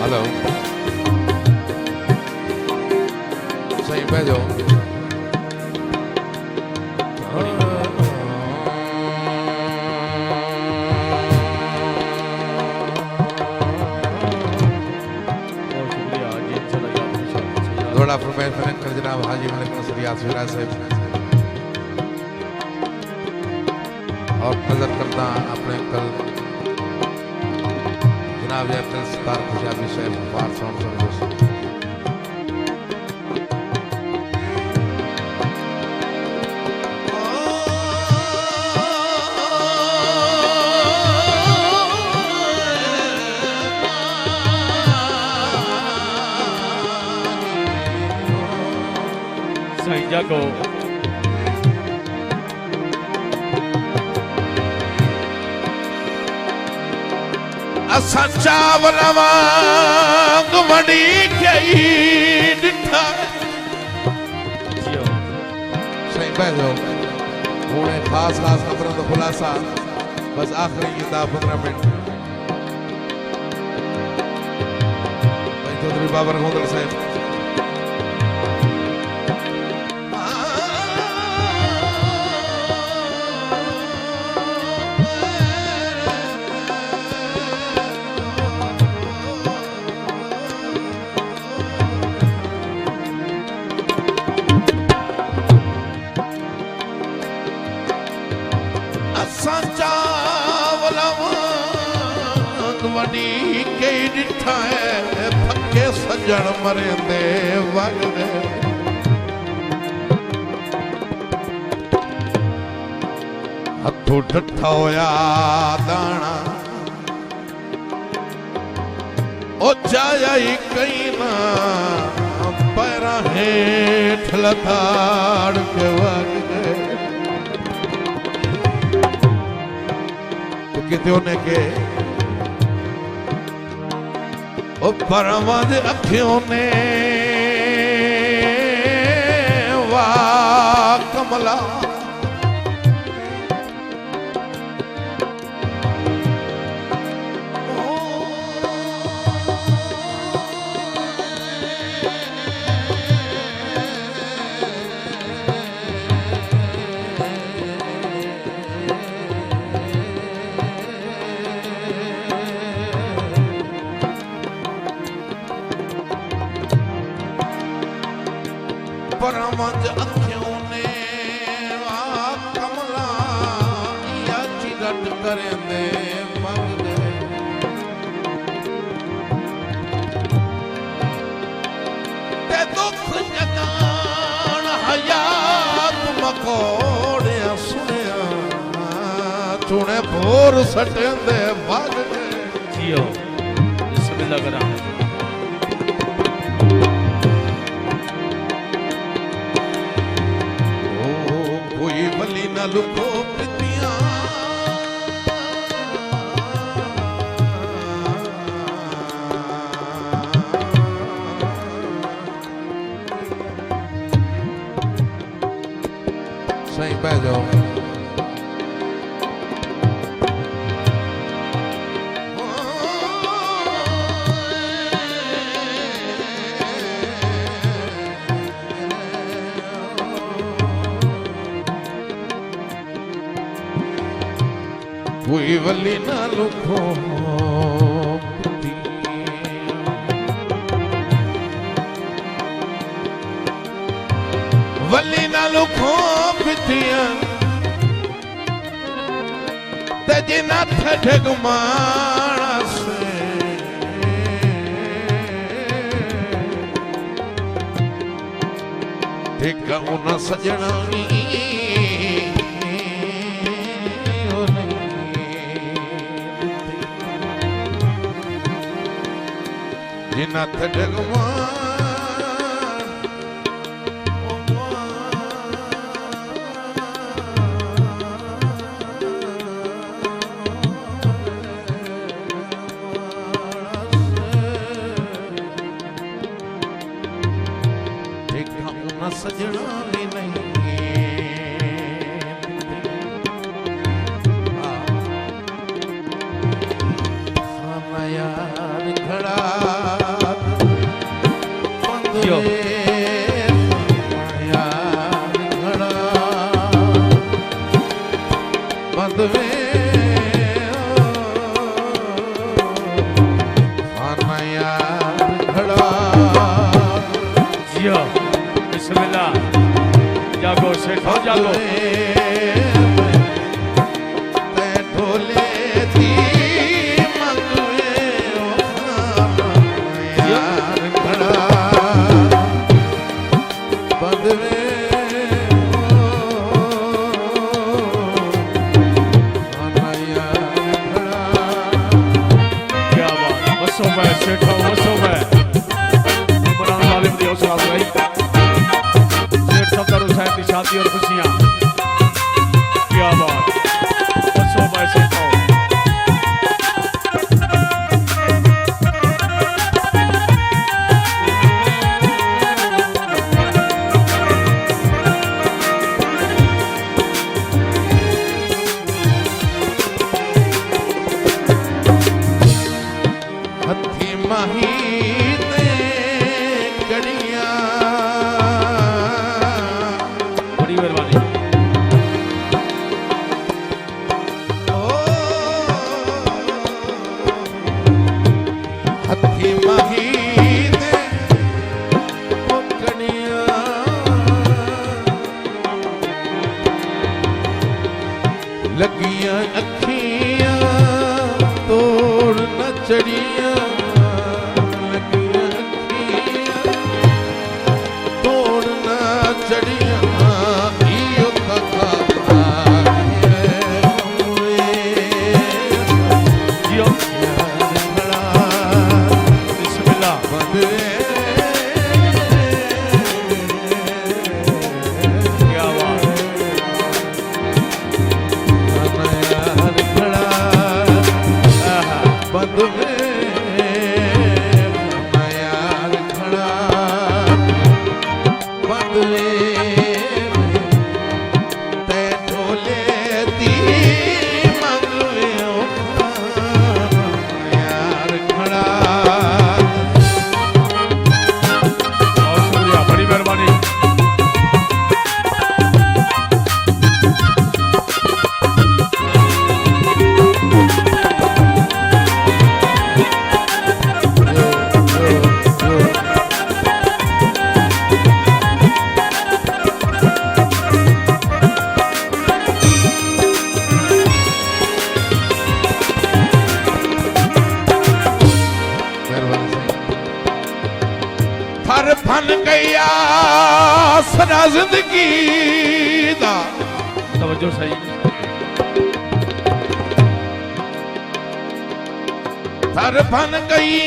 Hello सही भेजो थोड़ा प्रोफेसर कर जनाब हाजी मलिक नसर यासवीरा साहब और नजर करता अपने कल जनाब एयरटेल स्टार पंजाबी साहब बार साउंड सर्विस सही जागो असां चावल वांग वड़ी कई डिठा सही बैठो हुणे खास खबर तो खुलासा बस आखिरी ये 10-15 मिनट भाई चौधरी बाबर गोंदल साहब वडी कई डिठा है फके सजण मरेंदे वगदे हथू ठठा होया दाना ओ जाया ही कई ना पैरा हेठ लथाड़ के वगदे तो किते होने के ओ परमद अखियों ने वाह कमला परमद अखियों ने वाह कमला या चिरट करेंदे मगदे ते दुख जगान हयात मकोड़े सुनिया चुने भोर सटेंदे वगदे जियो बिस्मिल्लाह करा लुको पितिया सही पै जाओ कोई वली ना लुखो वली ना लुखो पितिया ते ना ठग मानस ठीक उन सजना जिना ठगवा सजना भी नहीं यार खड़ा जियो जियो बिस्मिल्लाह जागो सेठो जागो क्या बात वसो में सेठो वसो में इमरान जालिम दी हौसला अफजाई सेठ सफदर हुसैन की शादी और खुशियां क्या बात वसो में सेठो बड़ी मेहरबानी लगियां अखियां तोड़ न चढ़ियां लगियां अखियां तोड़ न चढ़ियां इयो थका जियो बिस्मिल्लाह क्या बात बंद यार खड़ा बंद ते ढोले दी मंगवे यार खड़ा बहुत शुक्रिया बड़ी मेहरबानी थर फन गया सदा जिंदगी दा तवज्जो सही थर फन गई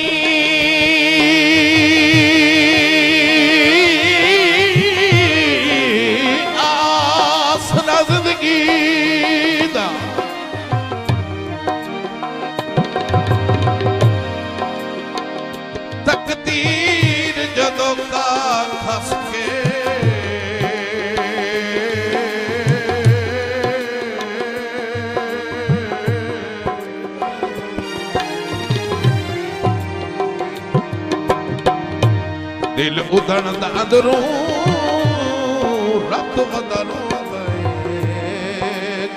आसना जिंदगी दा तकदीर जदों का खस के दिल उदण दा अंदरों रत वदरों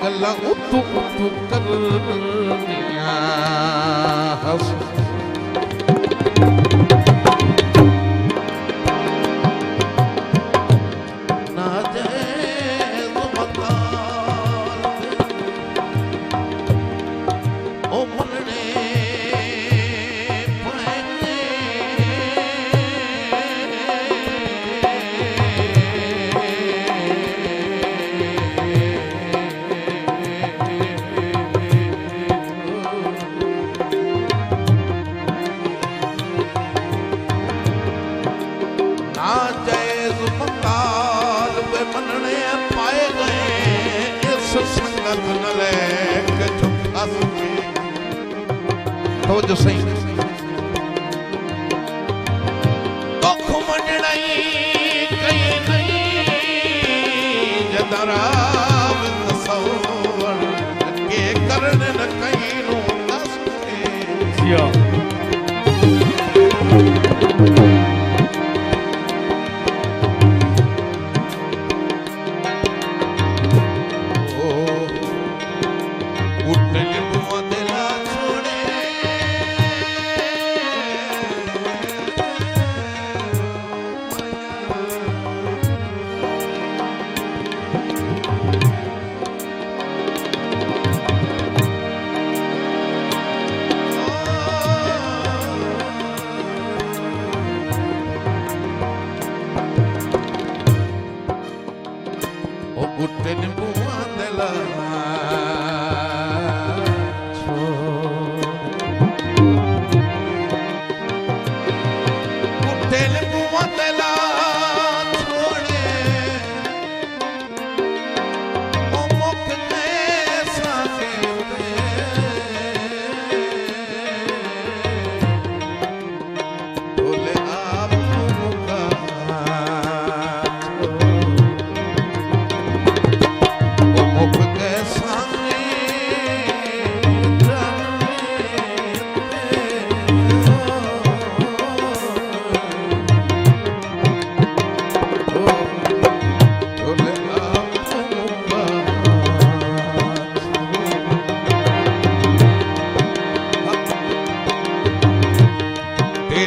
गल्लां उतू उतू करनियां हस ना जाए मकाल ओ मनने तो जो सही दुख मंडनाई कई नहीं जदरा तसव्वुर के करन न कई नु दस जियो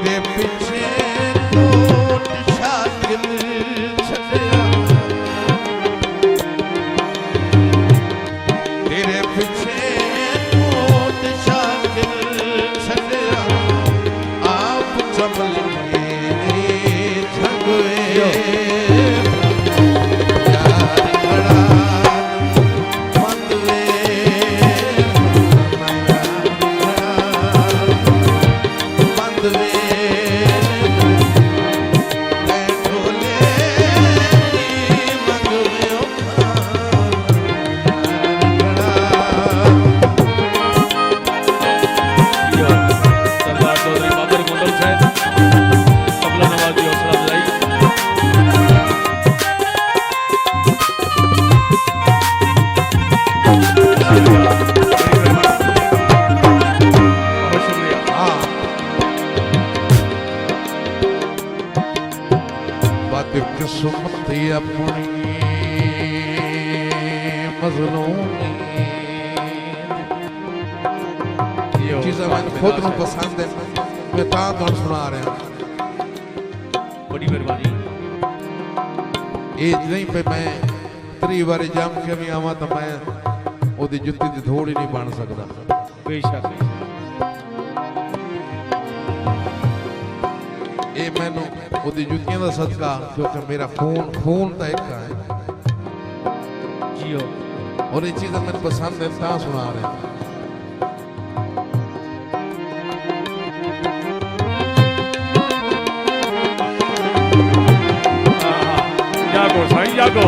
तेरे पीछे कोट शागिल छड़िया तेरे पीछे कोट शागिल छड़िया आप चमल के छगवे किस्मत अपनी मजलूमी चीज़ां मैं खुद नूं पसंद है मैं तां तुहानूं सुना रहा बड़ी मेहरबानी ये नहीं पे मैं 3 बारी जम के भी आवां तो मैं ओदी जुत्ती दी धूड़ ही नहीं बन सकदा बेशक ये मैनू ओदी जुत्तियां दा सदका क्योंकि मेरा खून तो एक है जियो और ये चीज़ मैंने पसंद है तां सुना रहे जागो साईं जागो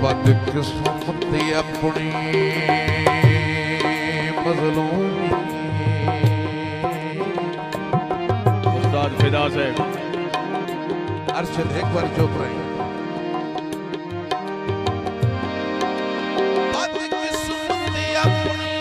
बदकिस्मत अपनी मजलूमी उस्ताद फिदा से अरशद एक बार चुप रही बदकिस्मत अपनी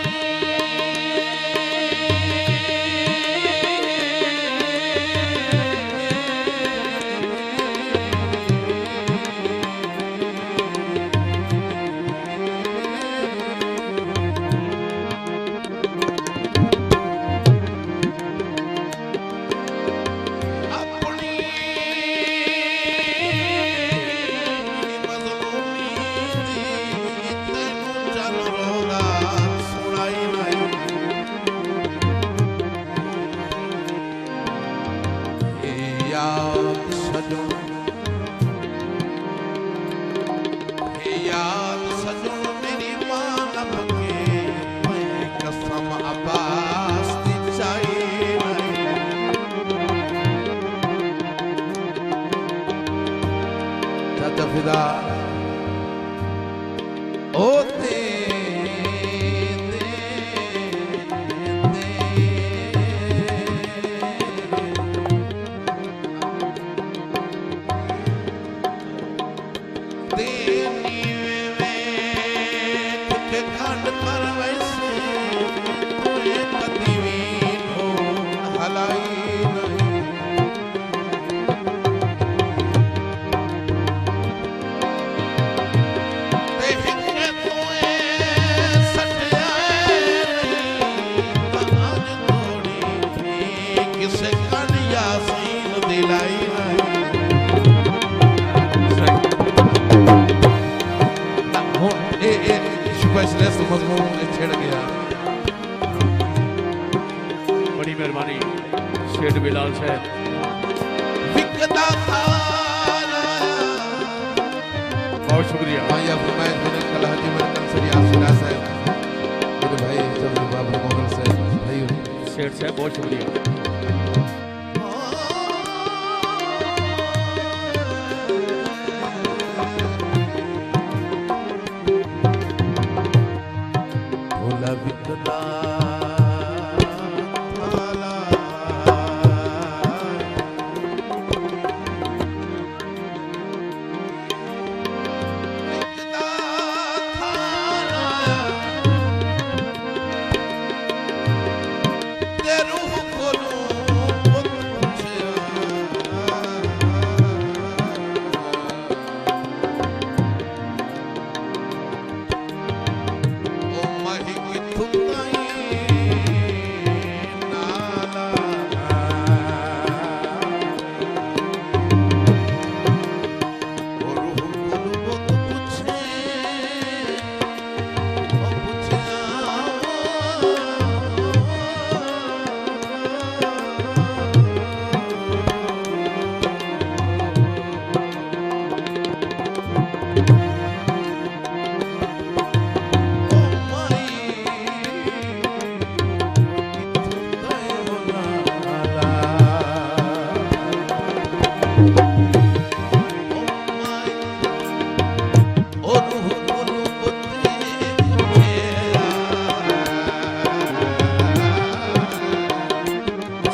फिदा ओ दे बड़ी मेहरबानी शेठ बिलाल साहब बहुत शुक्रिया भाई आपको मैं कल हाजी मेरे कंसरी आसरा साहब मेरे भाई चौधरी बाबू मोहन साहब भाई शेठ साहब बहुत शुक्रिया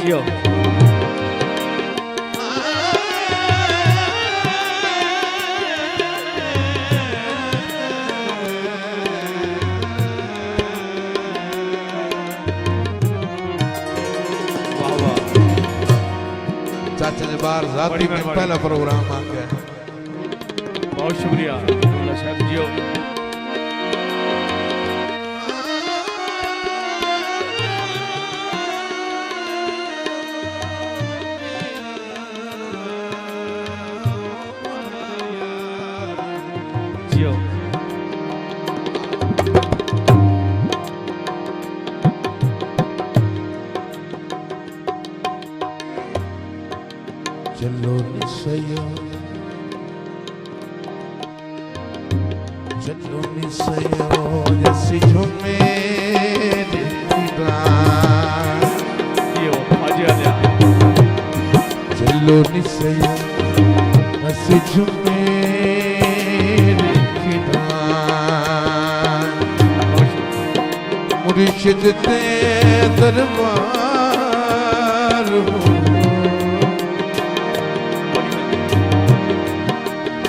जियो वाह वाह चाचा जी बाहर जाती बड़ी में मेहरबानी। पहला प्रोग्राम आ गया। बहुत शुक्रिया अब्दुल्ला साहब जियो जियो चलो निसयो चलो निसयो जैसी झूमे जियो हाजी आलिया चलो निसयो जैसी झूमे मुर्शिद ते दरबार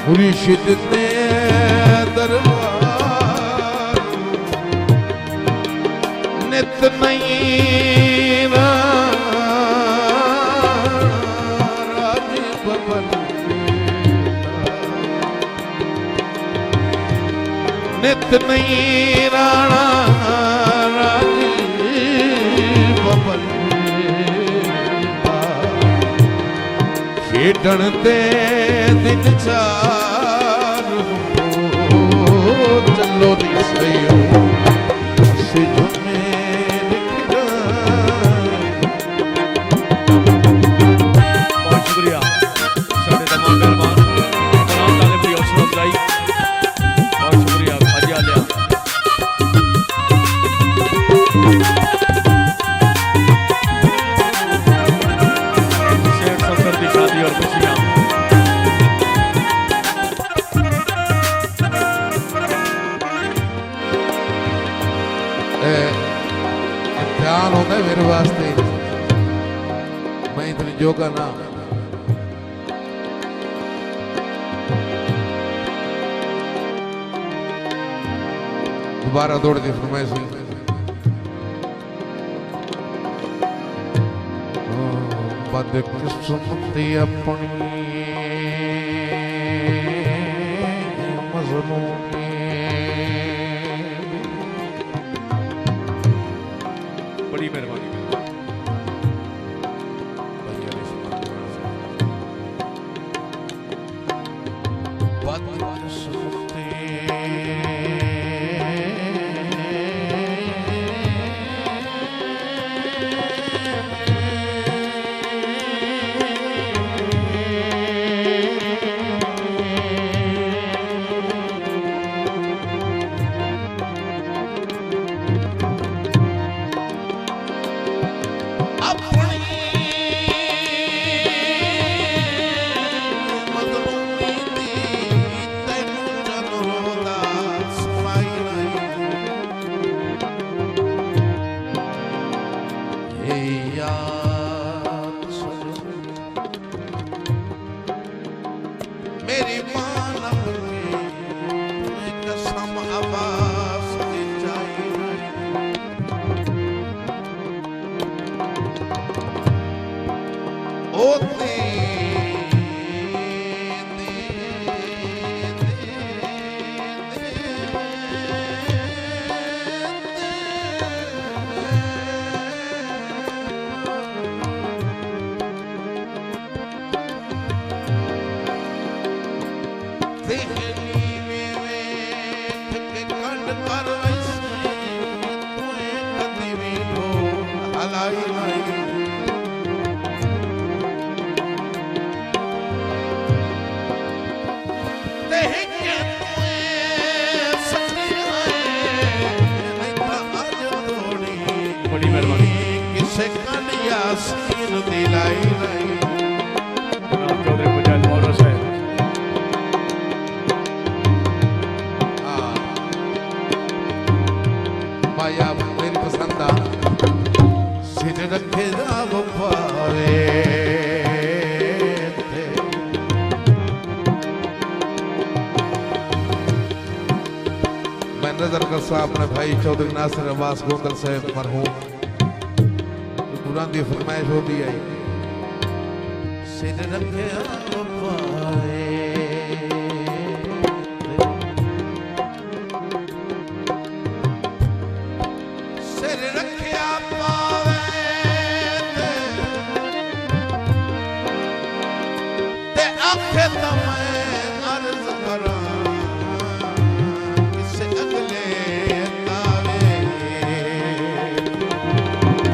मुर्शिद ते दरबार नित नहीं राज बबन नित नहीं राणा राज बबन खेडण ते दिन चार चलो नी सयो से जो बहुत शुक्रिया साढ़े तमाम मेहरबान इमरान तालिब की हौसला अफजाई बहुत शुक्रिया हाजी आलिया शेख सफदर की शादी और खुशियाँ इम्तिहान होता है मेरे वास्ते मैं इतनी जोगा ना दोबारा दौड़ के फरमाइश हुई बदकिस्मती अपनी मज़लूमी बड़ी मेहरबानी मेरी मान अपनी कसम आवाज दी जाए ओते बड़ी मेहरबानी किसे कन्या सीन दिलाई नहीं जनाब चौधरी मुजाहिद मौलवी साहब माया मेरी पसंद आ सिर रखे दा वफा थे। मैं नजर करसा अपने भाई चौधरी नासिर अब्बास गोंदल साहब मरहूम बुरान दी फरमाइश होती है सिर रखे पाए सिर रखे पावे ते आखे तो मैं अर्ज करा किसे अगले तावे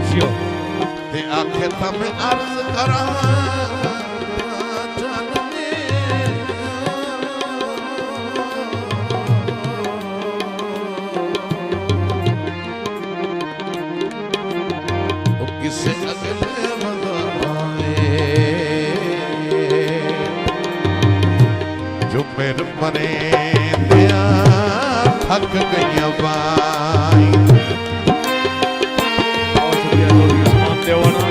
जियो ते आखे तो मैं अर्ज करा किसे अगले बतावे जो मेरे मने दिया थक गई बाई बहुत शुक्रिया चौधरी उस्मान देवाना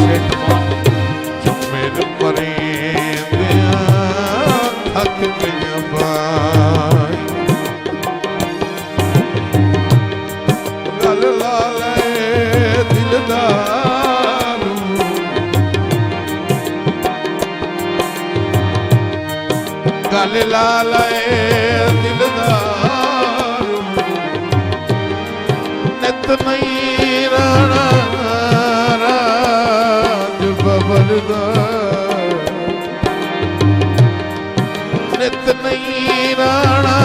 शेठ मान जो मेरे मने दिया थक गई बाई गल लाले दिलदारू गल लाले दिलदारू नित नहीं राणा राज बबलदा नित नहीं राणा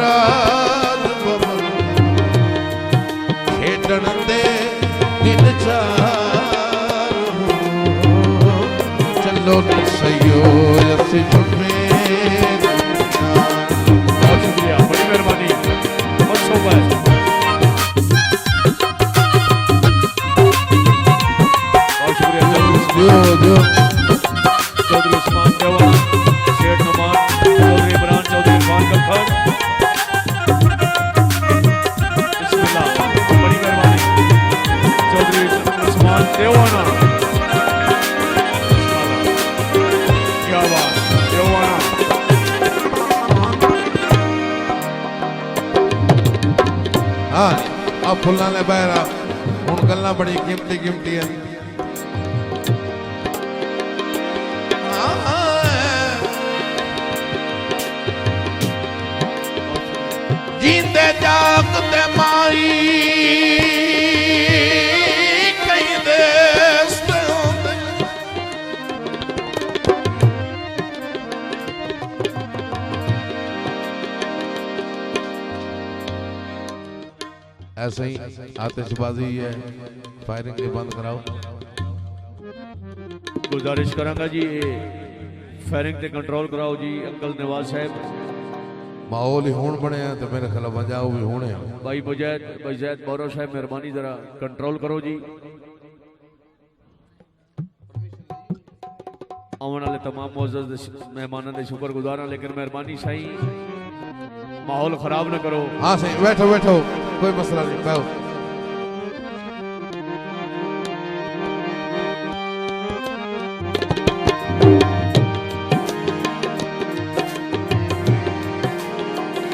राज बबल खेडण दे दिन चार चलो नी सयो अस झुमे बहुत शुक्रिया बड़ी मेहरबानी बहुत शोभा है बहुत शुक्रिया चौधरी उस्मान देवाना शेठ नुमान चौधरी इमरान चौधरी इरफान गफ्फार बिस्मिल्लाह बड़ी मेहरबानी चौधरी उस्मान देवाना क्या बात देवाना हाँ अब फुल्ला ने बहरा हुण गल्लां बड़ी कीमती कीमती हैं जींदे जागते माई कई देश ते होंदे ऐसे ही आतिशबाजी है फायरिंग ये बंद कराओ गुजारिश करांगा जी फायरिंग ते कंट्रोल कराओ जी अंकल नवाज साहब माहौल ही हुण बने तो मेरे ख्याल बजाओ भी होने भाई मुजैद बौरव साहब मेहरबानी जरा कंट्रोल करो जी आने वाले तमाम मोअज़्ज़ज़ मेहमानों के शुक्रगुजार हाँ लेकिन मेहरबानी साईं माहौल खराब न करो हाँ सही बैठो बैठो कोई मसला नहीं बैठो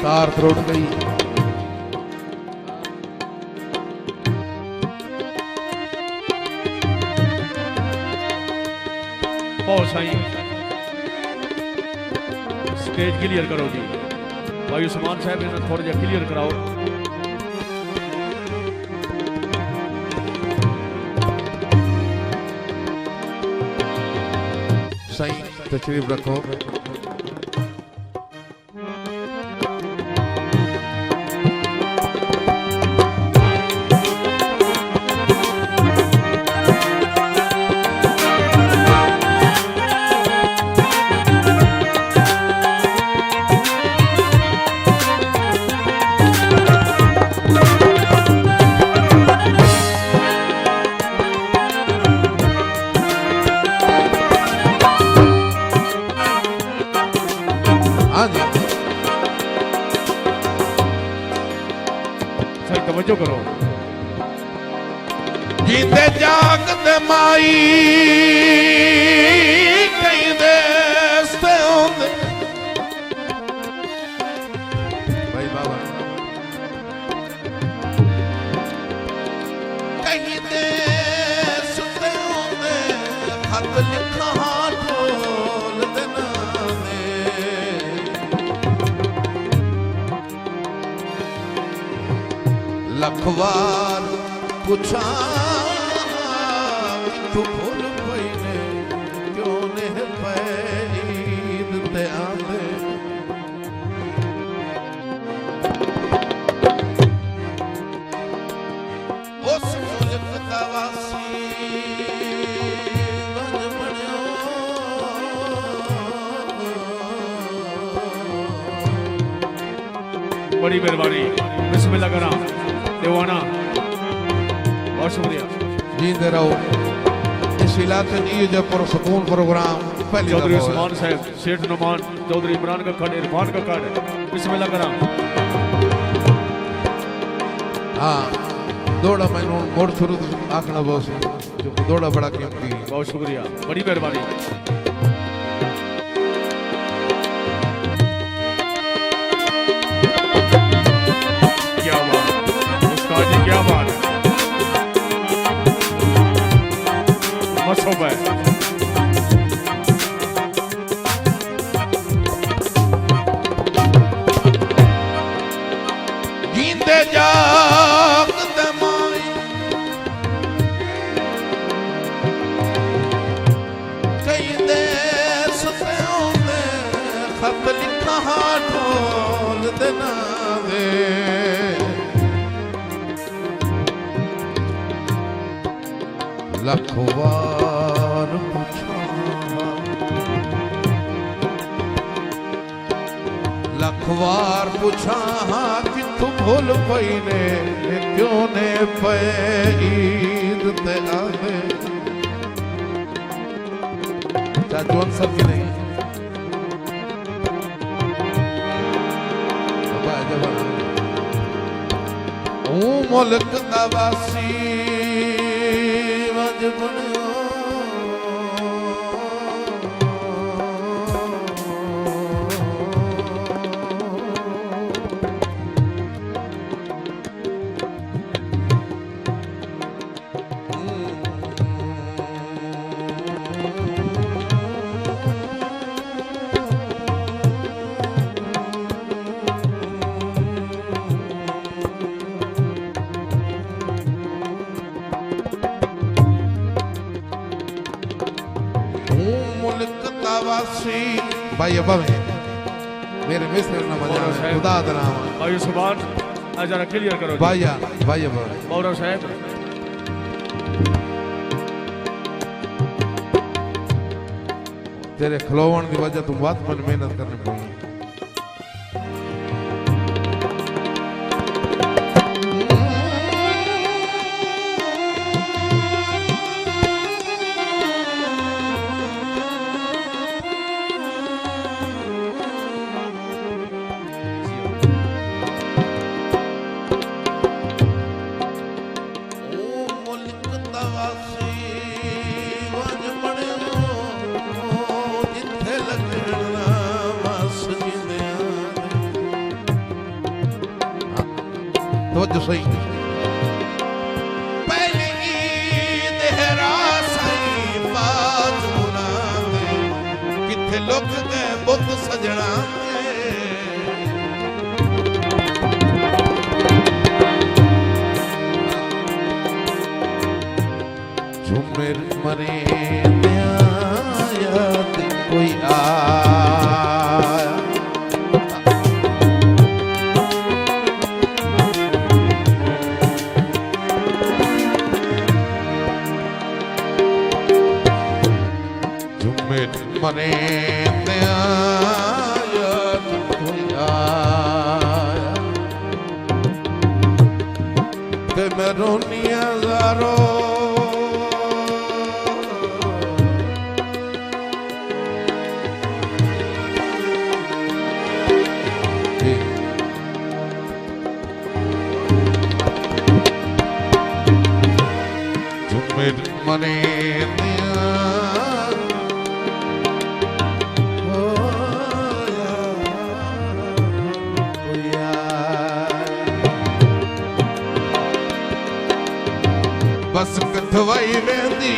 तार त्रुट गई बहुत साईं स्टेज क्लियर करो जी भाई उस्मान साहब इन्हें थोड़ा जा क्लियर कराओ सही तशरीफ रखो जींदे जागदे माई कई देस्ते होंदे भाई बाबा कहीं देस्ते होंदे खत लिखा ढोल देना लखवार पूछा तू भूल पई ने क्यों ने पैद ते आंदे उस मुल्क दा वासी बन बणियो बड़ी मेहरबानी बिस्मिल्लाह करा देवाना बहुत शुक्रिया जींदे रहो इस इलाके की जो पुरसकून प्रोग्राम पहली चौधरी दफा उस्मान साहब सेठ नुमान चौधरी इमरान का खड़ इरफान का खड़ बिस्मिल्लाह करा हाँ दौड़ा मैंने मोड़ शुरू आखना बहुत जो दौड़ा बड़ा कीमती है बहुत शुक्रिया बड़ी मेहरबानी क्या बात उस्ताद जी क्या बात है मसोबा जींदे जागदे माई कई देस्ते होंदे खत लिखा ढोल देना दे लखवार पूछा लखवार पूछा कि तू भूल पई ने क्यों ने पे ईद ते आवे चाचू अंसर की नहीं बाबा जवान ओ मुल्क दा वासी वज बणियो भाई अब मेरे मिस्र ना मजा खुदा दा नाम भाई सुभान जरा क्लियर करो भाई भाई अब मौलवी साहब तेरे खलोवन की वजह तू बहुत मन मेहनत करनी पड़ी तो सही पहली ईद है रासाई बात मुना किथे लुक गए बुत सजना झुमेर मरे याद कोई आया मने याद कोई आया ते मैं रोनी हजारो मेरे मने बस कथवाई वेंदी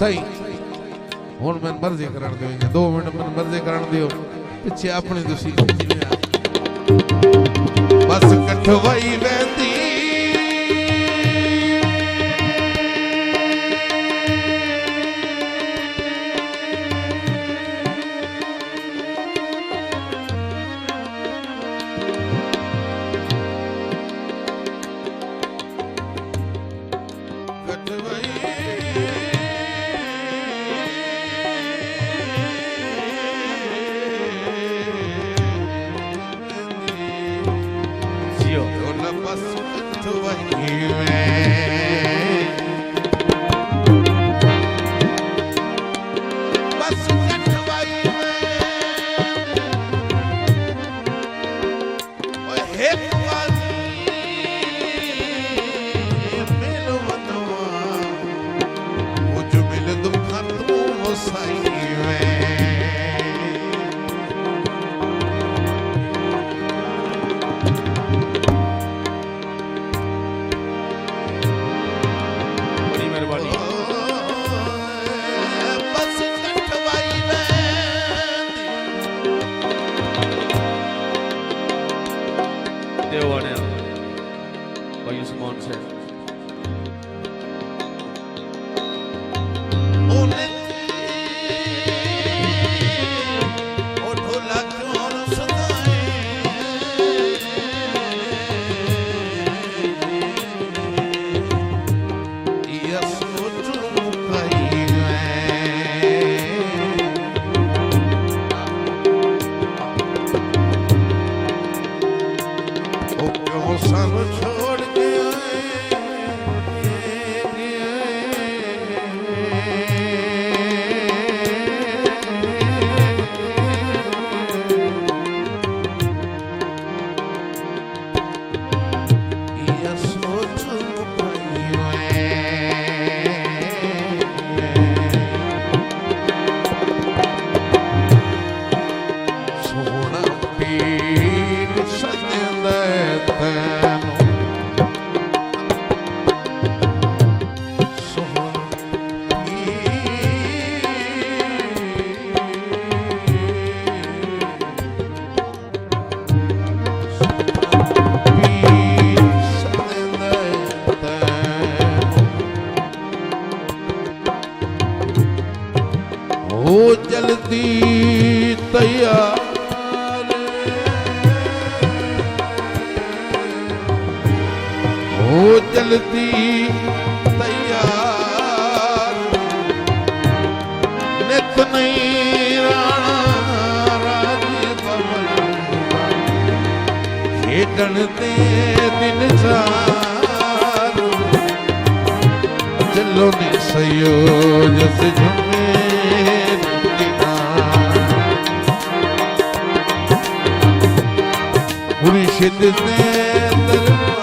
सही हुण मैं मर्जी करण दो 2 मिनट मैं मर्जी करण दियो पिछे अपनी तुसी बस कठवाई वेंदी बस कठवाई बस कठवाई एक मेलो मनवा वो जो मिल दुख तू वसाई देवाने भाई उस्मान से सानू छोड़ के ये सोच सोना पीर सजंदा हो जल्दी तैयार हो जल्दी तैयार नित नहीं राणा राजी बबल खेडन दे दिन चार चलो ने सयोज से झुमे मुर्शिद ने दरबार